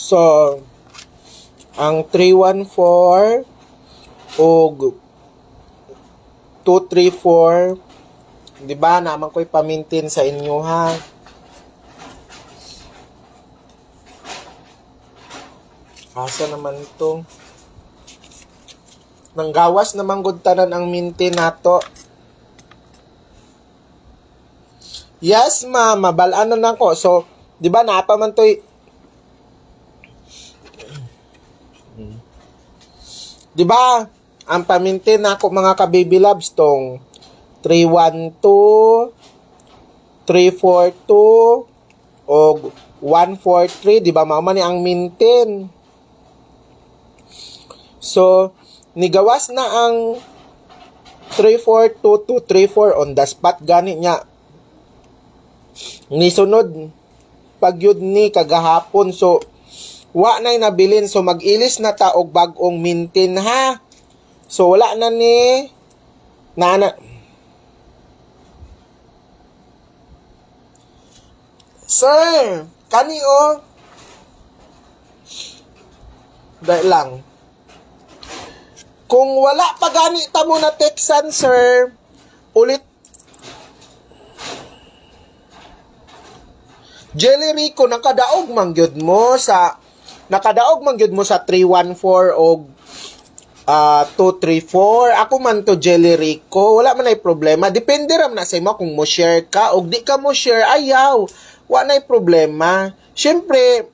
So, ang 314 o 234, di ba, naman ko'y pamintin sa inyo, ha? Asa naman ito? Nanggawas naman gud tanan ang mintin nato. Yes, ma'am, mabalaan na ko. So, di ba, napa man to'y di ba, ang pamintin nako mga ka-baby loves tong 312, 342, o 143, di ba, mao man ni ang mintin. So, nigawas na ang 342 to 34 on the spot gani niya. Nisunod pagyud ni kagahapon, so wa nay nabilin, so mag-ilis na ta og bag-ong mintin, ha. So wala na ni nana. Sir, kani o dahil lang. Kung wala pa gani ta mo na textan, sir, ulit Jelly Rico, nakadaog man gyud mo sa 314 o 234. Ako man to Jelly Rico, wala man ay problema. Depende ram na sa imo kung mo share ka o di ka mo share, ayaw. Wala nay problema. Syempre,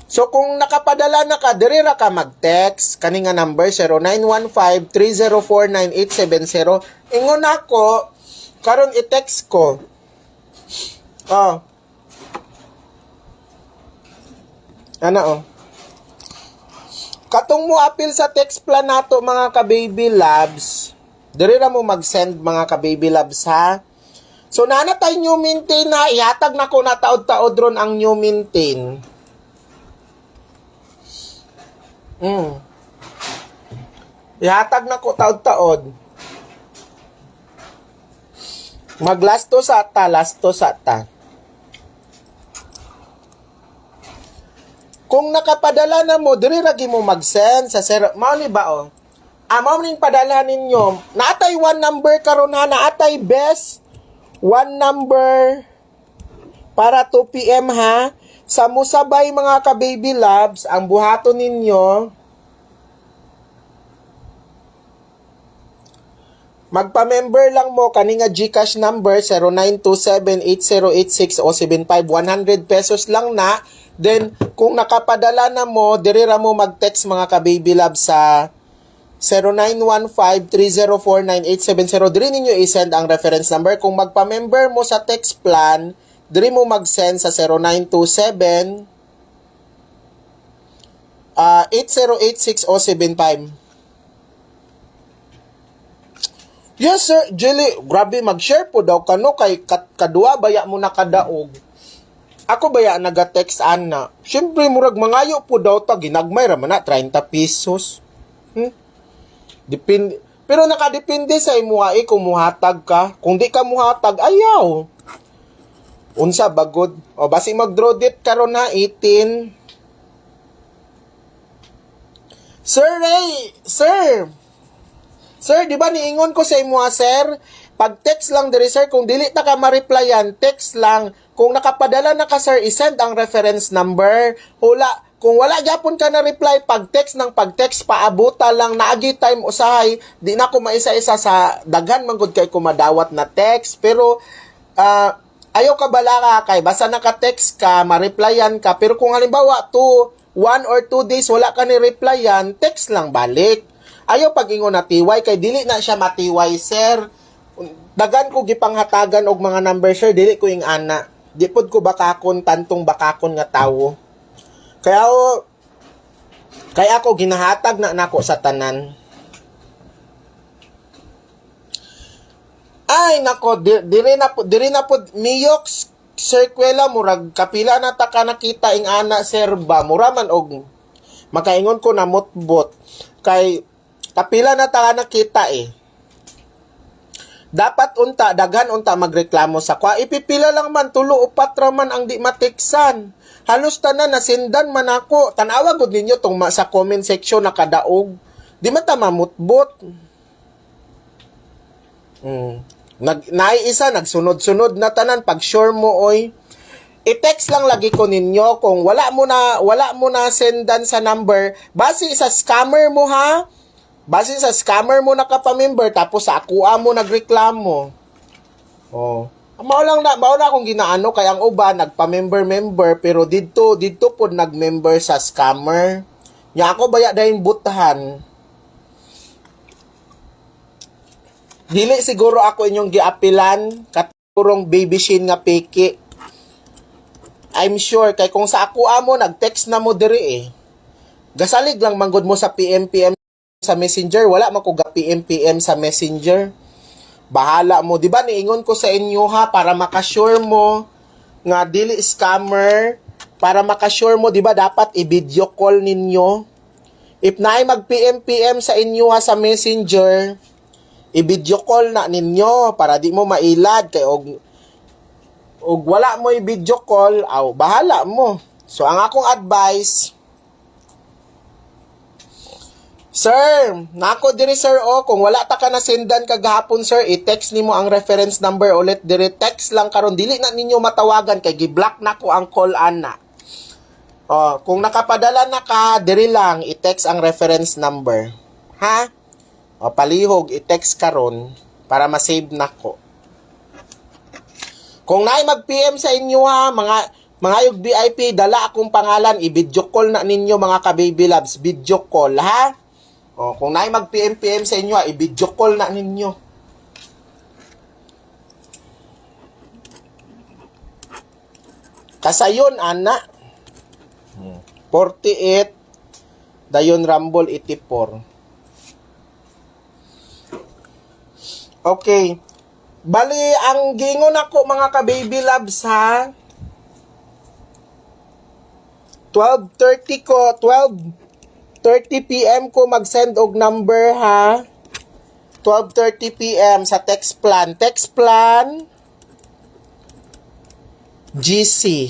so kung nakapadala na ka, diri ra ka mag-text kani nga number 0915-304-9870. Ingon ako karon i-text ko. Katong mo appeal sa text plan nato mga ka-baby loves. Diri ra mo mag-send mga ka-baby loves, ha. So nanatay new maintain na ihatag na ko na taod-taod ron ang new maintain. Ihatag na ko taod-taod. Maglasto sa ta. Kung nakapadala na mo, diri ragi mo mag-send sa mao ni ba o? Mao ning padala ninyo. Naatay one number karon, ha, naatay best one number para 2 PM, ha. Sa musabay mga ka-baby loves, ang buhaton ninyo, magpa-member lang mo kani nga GCash number 0927-8086-075, 100 pesos lang na. Then kung nakapadala na mo, diri ra mo mag-text mga ka-baby love sa 0915-304-9870. Diri ninyo i-send ang reference number. Kung magpa-member mo sa text plan, diri mo mag-send sa 0927 8086-075. Yes, sir. Jelly, grabe mag-share po daw kano kay kadua baya mo nakadaog. Ako baya naga-text ana. Syempre murag mangayo po daw ta, ginagmay ra man na 30 pesos. Depende. Pero nakadepende sa imo ay kung muhatag ka. Kung di ka muhatag, ayaw. Unsa bagod? O basi mag-draw date karon na 18. Sir Ray, sir, di ba niingon ko sa imo, sir? Pag-text lang diri, sir. Kung dili ta ka ma-replyan, text lang. Kung nakapadala na ka, sir, isend ang reference number. Kung wala gyapon ka na reply, pag-text paabuta lang, naagi time usahay, di na ko maisa-isa sa daghan man gud kay kumadawat na text. Pero ayaw ka bala ka kay basta naka-text ka, ma-replyan ka. Pero kung halimbawa 1 or 2 days wala ka ni replyan, text lang balik. Ayaw pag-ingon na tiway kay dili na siya matiway, sir. Dagan ko gipanghatagan og mga number, sir, dili ko ing ana. Di pod ko bakakon, tantong bakakon nga tawo. Kaya ako ginahatag na nako sa tanan. Ay nako, diri na pod miyok circuela murag kapila na ta ka nakita ing ana, sir, ba mura man og makaingon ko na mutbot kay kapila na ta nakita Dapat unta, daghan unta magreklamo sa kwa. Ipipila lang man, 3 o 4 man ang di matiksan. Halos tanan nasindan man ako. Tanawa gud ninyo tong sa comment section nakadaog. Di man ta mamutbot. Naiisa, nagsunod-sunod na tanan. Pag sure mo, oy, i-text lang lagi ko ninyo kung wala mo na sendan sa number. Base sa scammer mo, ha? Base sa scammer mo nakapamember, tapos sa akuha mo nagreklamo. Oh. Mao na akong ginaano, kaya ang uba, nagpa-member, pero dito po nag-member sa scammer. Nya ako baya dahin butahan. Dili siguro ako inyong giapilan, katurong baby Shin nga peke. I'm sure, kay kung sa akuha mo, nag-text na mo diri eh. Gasalig lang manggod mo sa PM sa Messenger, wala man ko ga PM sa Messenger. Bahala mo, di ba niingon ko sa inyo ha, para makasure mo nga dili scammer, para makasure mo, di ba dapat i-video call ninyo. If naay mag PM sa inyo ha sa Messenger, i-video call na ninyo para di mo mailad kay og wala mo i-video call, bahala mo. So ang akong advice, sir, nako diri sir, kung wala ta ka na sendan kagahapon sir, i-text nimo ang reference number ulit diri, text lang karon, dili na ninyo matawagan kay gi-block nako ang call ana. Kung nakapadala na ka, diri lang i-text ang reference number. Ha? Palihog i-text karon para ma-save nako. Kung naay mag-PM sa inyo ha, mga yung VIP, dala akong pangalan, i-video call na ninyo mga ka-baby loves, video call ha. Kung naay mag-PM sa inyo, i-video call na ninyo. Kasayon, ana. 48, dayon Rumble 84. Okay. Bali, ang gingon ako mga ka-baby loves ha. 12:30 PM ko mag-send og number ha. 12:30 PM sa text plan. Text plan GC.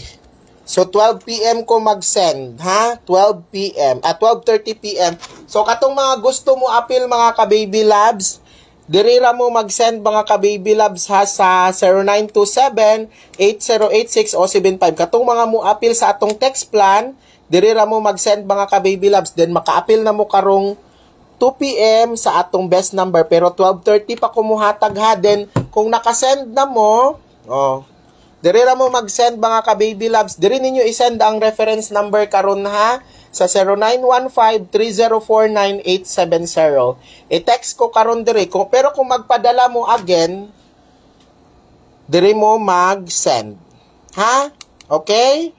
So 12 PM ko mag-send ha. 12 PM. 12:30 PM. So katong mga gusto mo appeal mga ka-baby loves, diri ra mo mag-send mga ka-baby loves ha sa 0927-8086-075. Katong mga mo appeal sa atong text plan, diri ra mo mag-send mga ka-baby loves. Then maka-appeal na mo karong 2 PM sa atong best number. Pero 12:30 pa ko muhatag ha. Then kung nakasend na mo, diri ra mo mag-send mga ka-baby loves. Diri ninyo i-send ang reference number karon ha sa 0915-3049-870. I-text ko karon diri. Pero kung magpadala mo again, diri mo mag-send. Ha? Okay?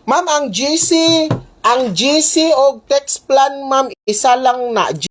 Ma'am, ang GC o text plan, ma'am, isa lang na.